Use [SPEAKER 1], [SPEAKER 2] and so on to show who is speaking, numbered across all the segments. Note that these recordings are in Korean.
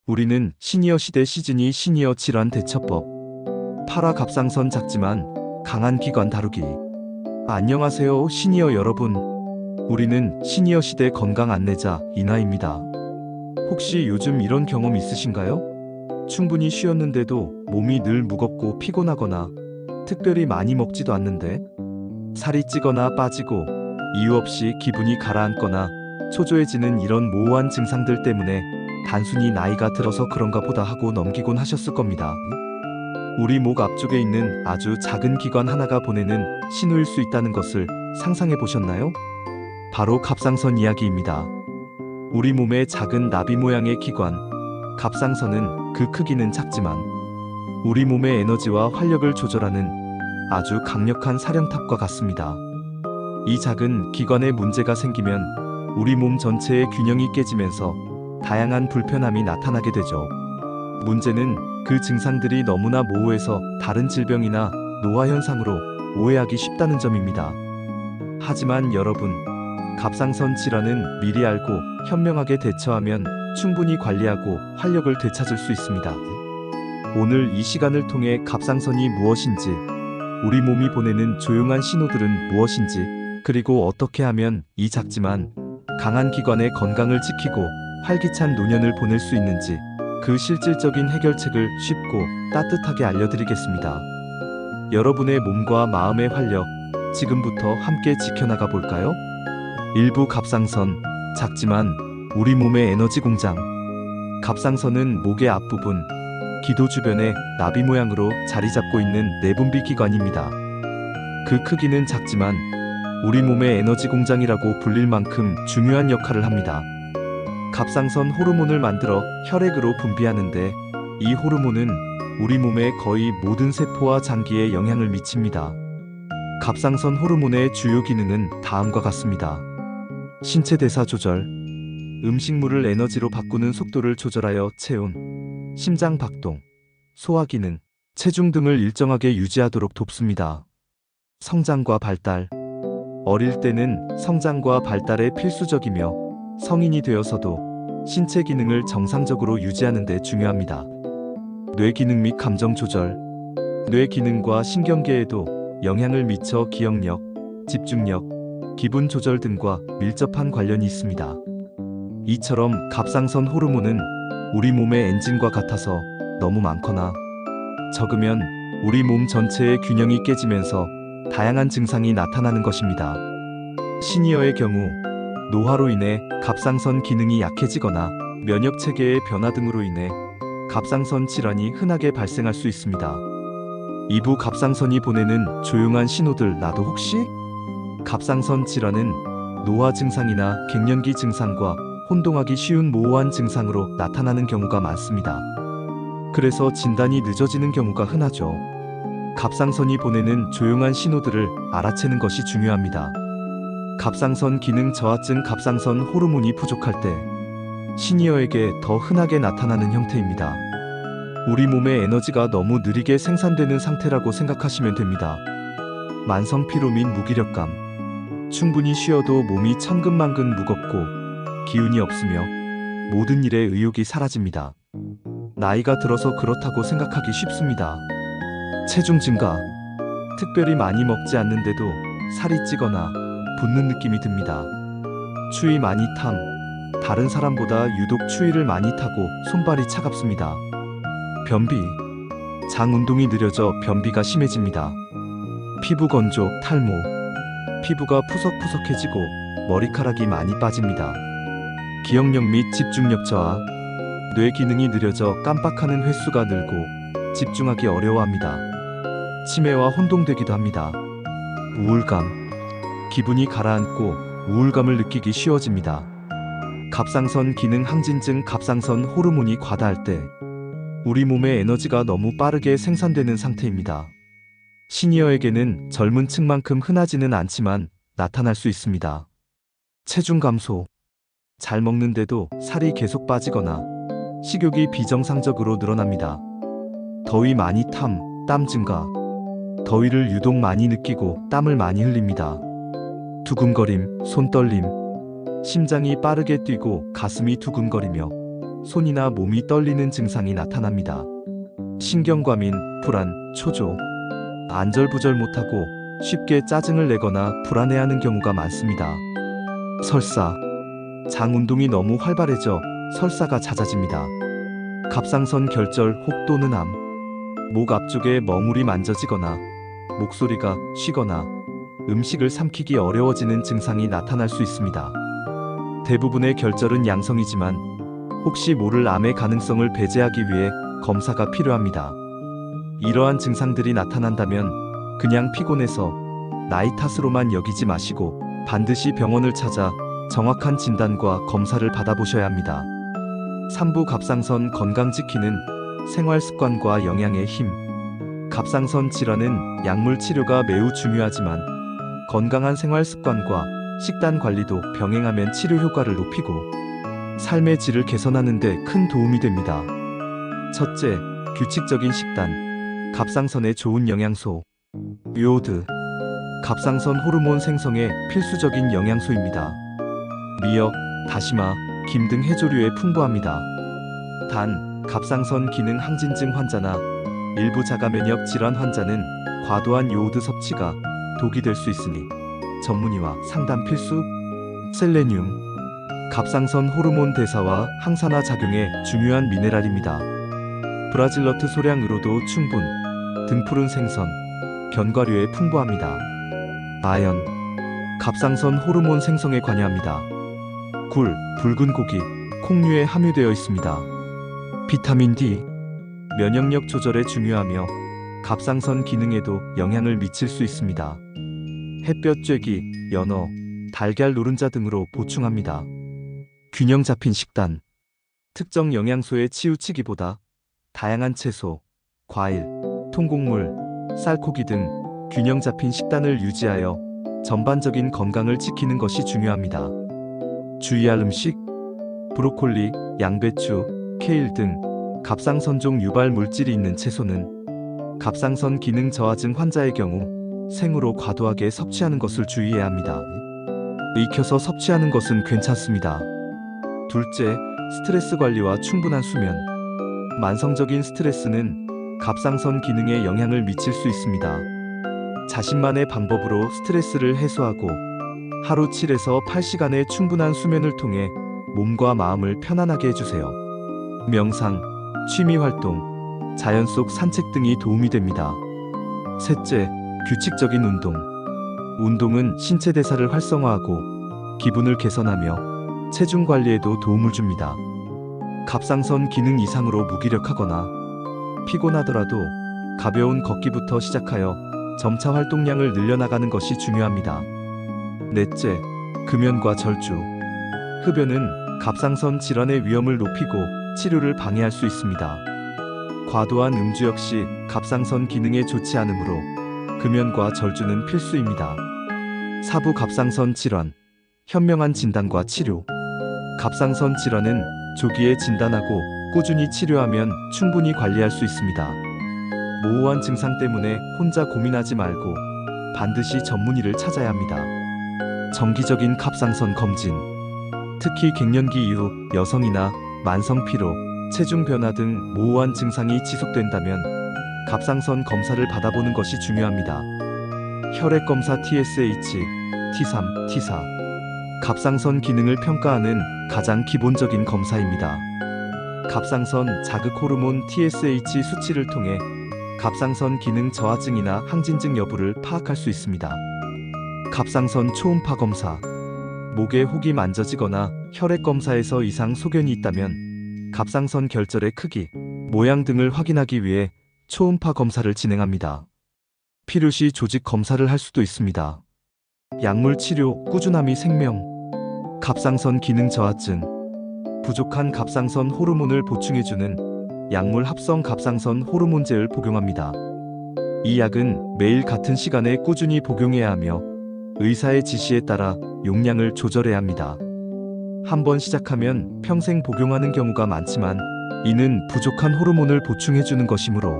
[SPEAKER 1] 우리는 시니어 시대 시즈니 시니어 질환 대처법. 파라갑상선 작지만 강한 기관 다루기. 안녕하세요 시니어 여러분. 우리는 시니어 시대 건강 안내자 이나입니다. 혹시 요즘 이런 경험 있으신가요? 충분히 쉬었는데도 몸이 늘 무겁고 피곤하거나 특별히 많이 먹지도 않는데 살이 찌거나 빠지고 이유 없이 기분이 가라앉거나 초조해지는 이런 모호한 증상들 때문에 단순히 나이가 들어서 그런가 보다 하고 넘기곤 하셨을 겁니다. 우리 목 앞쪽에 있는 아주 작은 기관 하나가 보내는 신호일 수 있다는 것을 상상해 보셨나요? 바로 갑상선 이야기입니다. 우리 몸의 작은 나비 모양의 기관, 갑상선은 그 크기는 작지만 우리 몸의 에너지와 활력을 조절하는 아주 강력한 사령탑과 같습니다. 이 작은 기관에 문제가 생기면 우리 몸 전체의 균형이 깨지면서 다양한 불편함이 나타나게 되죠. 문제는 그 증상들이 너무나 모호해서 다른 질병이나 노화 현상으로 오해하기 쉽다는 점입니다. 하지만 여러분, 갑상선 질환은 미리 알고 현명하게 대처하면 충분히 관리하고 활력을 되찾을 수 있습니다. 오늘 이 시간을 통해 갑상선이 무엇인지, 우리 몸이 보내는 조용한 신호들은 무엇인지, 그리고 어떻게 하면 이 작지만 강한 기관의 건강을 지키고 활기찬 노년을 보낼 수 있는지 그 실질적인 해결책을 쉽고 따뜻하게 알려드리겠습니다. 여러분의 몸과 마음의 활력, 지금부터 함께 지켜나가 볼까요? 일부 갑상선, 작지만 우리 몸의 에너지 공장. 갑상선은 목의 앞부분, 기도 주변에 나비 모양으로 자리 잡고 있는 내분비 기관입니다. 그 크기는 작지만 우리 몸의 에너지 공장이라고 불릴 만큼 중요한 역할을 합니다. 갑상선 호르몬을 만들어 혈액으로 분비하는데 이 호르몬은 우리 몸의 거의 모든 세포와 장기에 영향을 미칩니다. 갑상선 호르몬의 주요 기능은 다음과 같습니다. 신체 대사 조절, 음식물을 에너지로 바꾸는 속도를 조절하여 체온, 심장 박동, 소화 기능, 체중 등을 일정하게 유지하도록 돕습니다. 성장과 발달, 어릴 때는 성장과 발달에 필수적이며 성인이 되어서도 신체 기능을 정상적으로 유지하는 데 중요합니다. 뇌 기능 및 감정 조절, 뇌 기능과 신경계에도 영향을 미쳐 기억력, 집중력, 기분 조절 등과 밀접한 관련이 있습니다. 이처럼 갑상선 호르몬은 우리 몸의 엔진과 같아서 너무 많거나 적으면 우리 몸 전체의 균형이 깨지면서 다양한 증상이 나타나는 것입니다. 시니어의 경우 노화로 인해 갑상선 기능이 약해지거나 면역 체계의 변화 등으로 인해 갑상선 질환이 흔하게 발생할 수 있습니다. 이부 갑상선이 보내는 조용한 신호들 나도 혹시? 갑상선 질환은 노화 증상이나 갱년기 증상과 혼동하기 쉬운 모호한 증상으로 나타나는 경우가 많습니다. 그래서 진단이 늦어지는 경우가 흔하죠. 갑상선이 보내는 조용한 신호들을 알아채는 것이 중요합니다. 갑상선 기능 저하증 갑상선 호르몬이 부족할 때 시니어에게 더 흔하게 나타나는 형태입니다. 우리 몸의 에너지가 너무 느리게 생산되는 상태라고 생각하시면 됩니다. 만성 피로 및 무기력감, 충분히 쉬어도 몸이 천근만근 무겁고 기운이 없으며 모든 일에 의욕이 사라집니다. 나이가 들어서 그렇다고 생각하기 쉽습니다. 체중 증가, 특별히 많이 먹지 않는데도 살이 찌거나 붓는 느낌이 듭니다. 추위 많이 탐, 다른 사람보다 유독 추위를 많이 타고 손발이 차갑습니다. 변비, 장 운동이 느려져 변비가 심해집니다. 피부 건조, 탈모, 피부가 푸석푸석해지고 머리카락이 많이 빠집니다. 기억력 및 집중력 저하, 뇌 기능이 느려져 깜빡하는 횟수가 늘고 집중하기 어려워합니다. 치매와 혼동되기도 합니다. 우울감, 기분이 가라앉고 우울감을 느끼기 쉬워집니다. 갑상선 기능 항진증 갑상선 호르몬이 과다할 때 우리 몸의 에너지가 너무 빠르게 생산되는 상태입니다. 시니어에게는 젊은 층만큼 흔하지는 않지만 나타날 수 있습니다. 체중 감소, 잘 먹는데도 살이 계속 빠지거나 식욕이 비정상적으로 늘어납니다. 더위 많이 탐, 땀 증가, 더위를 유독 많이 느끼고 땀을 많이 흘립니다. 두근거림, 손떨림, 심장이 빠르게 뛰고 가슴이 두근거리며 손이나 몸이 떨리는 증상이 나타납니다. 신경과민, 불안, 초조, 안절부절 못하고 쉽게 짜증을 내거나 불안해하는 경우가 많습니다. 설사, 장 운동이 너무 활발해져 설사가 잦아집니다. 갑상선 결절 혹 또는 암, 목 앞쪽에 멍울이 만져지거나 목소리가 쉬거나 음식을 삼키기 어려워지는 증상이 나타날 수 있습니다. 대부분의 결절은 양성이지만 혹시 모를 암의 가능성을 배제하기 위해 검사가 필요합니다. 이러한 증상들이 나타난다면 그냥 피곤해서 나이 탓으로만 여기지 마시고 반드시 병원을 찾아 정확한 진단과 검사를 받아보셔야 합니다. 3부 갑상선 건강 지키는 생활 습관과 영양의 힘. 갑상선 질환은 약물 치료가 매우 중요하지만 건강한 생활 습관과 식단 관리도 병행하면 치료 효과를 높이고 삶의 질을 개선하는 데 큰 도움이 됩니다. 첫째, 규칙적인 식단. 갑상선에 좋은 영양소. 요오드. 갑상선 호르몬 생성에 필수적인 영양소입니다. 미역, 다시마, 김 등 해조류에 풍부합니다. 단, 갑상선 기능 항진증 환자나 일부 자가 면역 질환 환자는 과도한 요오드 섭취가 독이 될 수 있으니 전문의와 상담 필수. 셀레늄. 갑상선 호르몬 대사와 항산화 작용에 중요한 미네랄입니다. 브라질너트 소량으로도 충분. 등푸른 생선, 견과류에 풍부합니다. 아연. 갑상선 호르몬 생성에 관여합니다. 굴, 붉은 고기, 콩류에 함유되어 있습니다. 비타민 D. 면역력 조절에 중요하며 갑상선 기능에도 영향을 미칠 수 있습니다. 햇볕 쬐기, 연어, 달걀 노른자 등으로 보충합니다. 균형 잡힌 식단. 특정 영양소에 치우치기보다 다양한 채소, 과일, 통곡물, 쌀고기 등 균형 잡힌 식단을 유지하여 전반적인 건강을 지키는 것이 중요합니다. 주의할 음식. 브로콜리, 양배추, 케일 등 갑상선종 유발 물질이 있는 채소는 갑상선 기능 저하증 환자의 경우 생으로 과도하게 섭취하는 것을 주의해야 합니다. 익혀서 섭취하는 것은 괜찮습니다. 둘째, 스트레스 관리와 충분한 수면. 만성적인 스트레스는 갑상선 기능에 영향을 미칠 수 있습니다. 자신만의 방법으로 스트레스를 해소하고 하루 7에서 8시간의 충분한 수면을 통해 몸과 마음을 편안하게 해주세요. 명상, 취미활동, 자연 속 산책 등이 도움이 됩니다. 셋째, 규칙적인 운동. 운동은 신체 대사를 활성화하고 기분을 개선하며 체중 관리에도 도움을 줍니다. 갑상선 기능 이상으로 무기력하거나 피곤하더라도 가벼운 걷기부터 시작하여 점차 활동량을 늘려나가는 것이 중요합니다. 넷째, 금연과 절주. 흡연은 갑상선 질환의 위험을 높이고 치료를 방해할 수 있습니다. 과도한 음주 역시 갑상선 기능에 좋지 않으므로 금연과 절주는 필수입니다. 사부 갑상선 질환. 현명한 진단과 치료. 갑상선 질환은 조기에 진단하고 꾸준히 치료하면 충분히 관리할 수 있습니다. 모호한 증상 때문에 혼자 고민하지 말고 반드시 전문의를 찾아야 합니다. 정기적인 갑상선 검진. 특히 갱년기 이후 여성이나 만성 피로, 체중 변화 등 모호한 증상이 지속된다면 갑상선 검사를 받아보는 것이 중요합니다. 혈액 검사 TSH, T3, T4. 갑상선 기능을 평가하는 가장 기본적인 검사입니다. 갑상선 자극 호르몬 TSH 수치를 통해 갑상선 기능 저하증이나 항진증 여부를 파악할 수 있습니다. 갑상선 초음파 검사. 목에 혹이 만져지거나 혈액 검사에서 이상 소견이 있다면 갑상선 결절의 크기, 모양 등을 확인하기 위해 초음파 검사를 진행합니다. 필요시 조직 검사를 할 수도 있습니다. 약물 치료, 꾸준함이 생명. 갑상선 기능 저하증. 부족한 갑상선 호르몬을 보충해주는 약물 합성 갑상선 호르몬제를 복용합니다. 이 약은 매일 같은 시간에 꾸준히 복용해야 하며 의사의 지시에 따라 용량을 조절해야 합니다. 한번 시작하면 평생 복용하는 경우가 많지만 이는 부족한 호르몬을 보충해주는 것이므로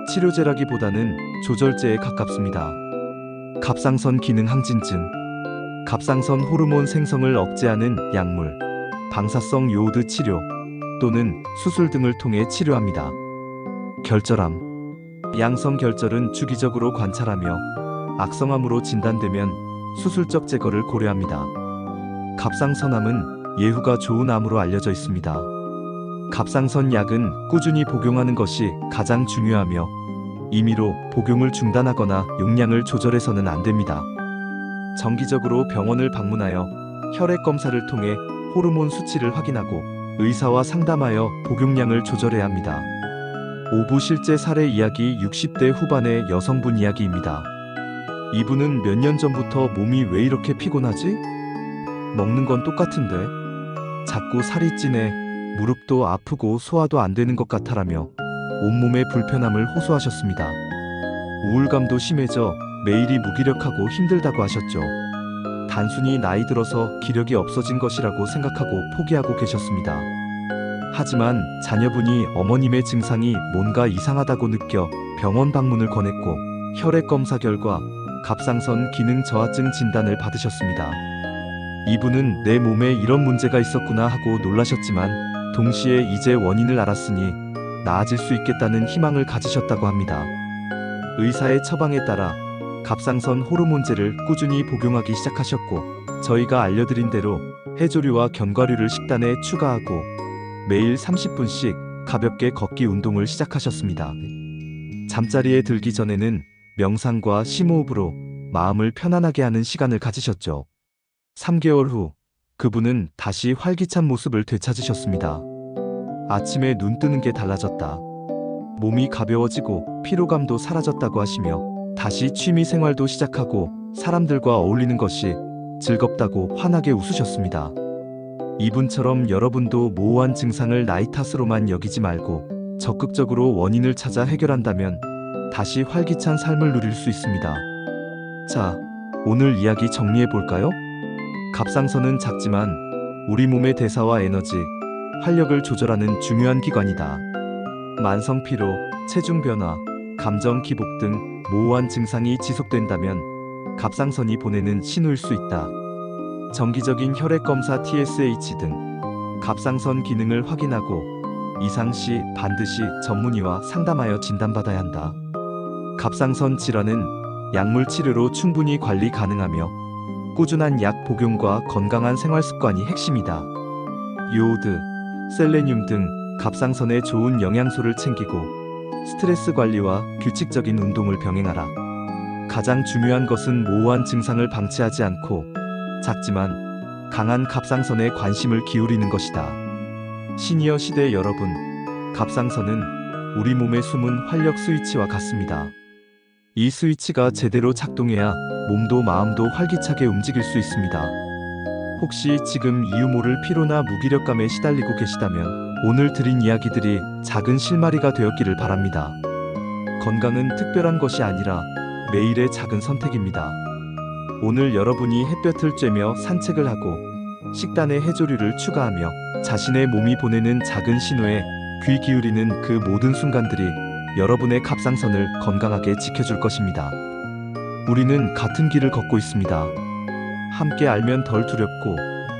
[SPEAKER 1] 치료제라기보다는 조절제에 가깝습니다. 갑상선 기능 항진증. 갑상선 호르몬 생성을 억제하는 약물, 방사성 요오드 치료. 또는 수술 등을 통해 치료합니다. 결절암. 양성결절은 주기적으로 관찰하며 악성암으로 진단되면 수술적 제거를 고려합니다. 갑상선암은 예후가 좋은 암으로 알려져 있습니다. 갑상선 약은 꾸준히 복용하는 것이 가장 중요하며 임의로 복용을 중단하거나 용량을 조절해서는 안 됩니다. 정기적으로 병원을 방문하여 혈액 검사를 통해 호르몬 수치를 확인하고 의사와 상담하여 복용량을 조절해야 합니다. 5부 실제 사례 이야기. 60대 후반의 여성분 이야기입니다. 이분은 몇 년 전부터 몸이 왜 이렇게 피곤하지? 먹는 건 똑같은데 자꾸 살이 찌네, 무릎도 아프고 소화도 안 되는 것 같아라며 온몸의 불편함을 호소하셨습니다. 우울감도 심해져 매일이 무기력하고 힘들다고 하셨죠. 단순히 나이 들어서 기력이 없어진 것이라고 생각하고 포기하고 계셨습니다. 하지만 자녀분이 어머님의 증상이 뭔가 이상하다고 느껴 병원 방문을 권했고 혈액 검사 결과 갑상선 기능 저하증 진단을 받으셨습니다. 이분은 내 몸에 이런 문제가 있었구나 하고 놀라셨지만 동시에 이제 원인을 알았으니 나아질 수 있겠다는 희망을 가지셨다고 합니다. 의사의 처방에 따라 갑상선 호르몬제를 꾸준히 복용하기 시작하셨고 저희가 알려드린 대로 해조류와 견과류를 식단에 추가하고 매일 30분씩 가볍게 걷기 운동을 시작하셨습니다. 잠자리에 들기 전에는 명상과 심호흡으로 마음을 편안하게 하는 시간을 가지셨죠. 3개월 후 그분은 다시 활기찬 모습을 되찾으셨습니다. 아침에 눈 뜨는 게 달라졌다. 몸이 가벼워지고 피로감도 사라졌다고 하시며 다시 취미 생활도 시작하고 사람들과 어울리는 것이 즐겁다고 환하게 웃으셨습니다. 이분처럼 여러분도 모호한 증상을 나이 탓으로만 여기지 말고 적극적으로 원인을 찾아 해결한다면 다시 활기찬 삶을 누릴 수 있습니다. 자, 오늘 이야기 정리해 볼까요? 갑상선은 작지만 우리 몸의 대사와 에너지, 활력을 조절하는 중요한 기관이다. 만성 피로, 체중 변화, 감정 기복 등 모호한 증상이 지속된다면 갑상선이 보내는 신호일 수 있다. 정기적인 혈액 검사 TSH 등 갑상선 기능을 확인하고 이상 시 반드시 전문의와 상담하여 진단받아야 한다. 갑상선 질환은 약물 치료로 충분히 관리 가능하며 꾸준한 약 복용과 건강한 생활 습관이 핵심이다. 요오드, 셀레늄 등 갑상선에 좋은 영양소를 챙기고 스트레스 관리와 규칙적인 운동을 병행하라. 가장 중요한 것은 모호한 증상을 방치하지 않고 작지만 강한 갑상선에 관심을 기울이는 것이다. 시니어 시대 여러분, 갑상선은 우리 몸의 숨은 활력 스위치와 같습니다. 이 스위치가 제대로 작동해야 몸도 마음도 활기차게 움직일 수 있습니다. 혹시 지금 이유 모를 피로나 무기력감에 시달리고 계시다면 오늘 드린 이야기들이 작은 실마리가 되었기를 바랍니다. 건강은 특별한 것이 아니라 매일의 작은 선택입니다. 오늘 여러분이 햇볕을 쬐며 산책을 하고 식단에 해조류를 추가하며 자신의 몸이 보내는 작은 신호에 귀 기울이는 그 모든 순간들이 여러분의 갑상선을 건강하게 지켜줄 것입니다. 우리는 같은 길을 걷고 있습니다. 함께 알면 덜 두렵고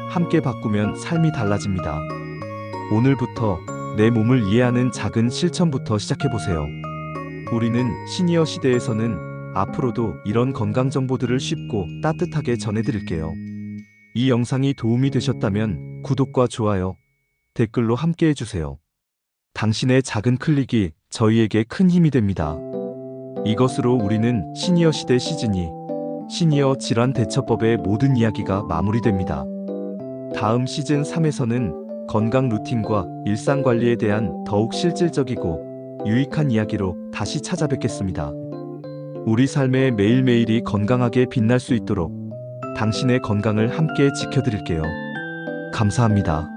[SPEAKER 1] 함께 바꾸면 삶이 달라집니다. 오늘부터 내 몸을 이해하는 작은 실천부터 시작해보세요. 우리는 시니어 시대에서는 앞으로도 이런 건강 정보들을 쉽고 따뜻하게 전해드릴게요. 이 영상이 도움이 되셨다면 구독과 좋아요, 댓글로 함께 해주세요. 당신의 작은 클릭이 저희에게 큰 힘이 됩니다. 이것으로 우리는 시니어 시대 시즌2 시니어 질환 대처법의 모든 이야기가 마무리됩니다. 다음 시즌 3에서는 건강 루틴과 일상 관리에 대한 더욱 실질적이고 유익한 이야기로 다시 찾아뵙겠습니다. 우리 삶의 매일매일이 건강하게 빛날 수 있도록 당신의 건강을 함께 지켜드릴게요. 감사합니다.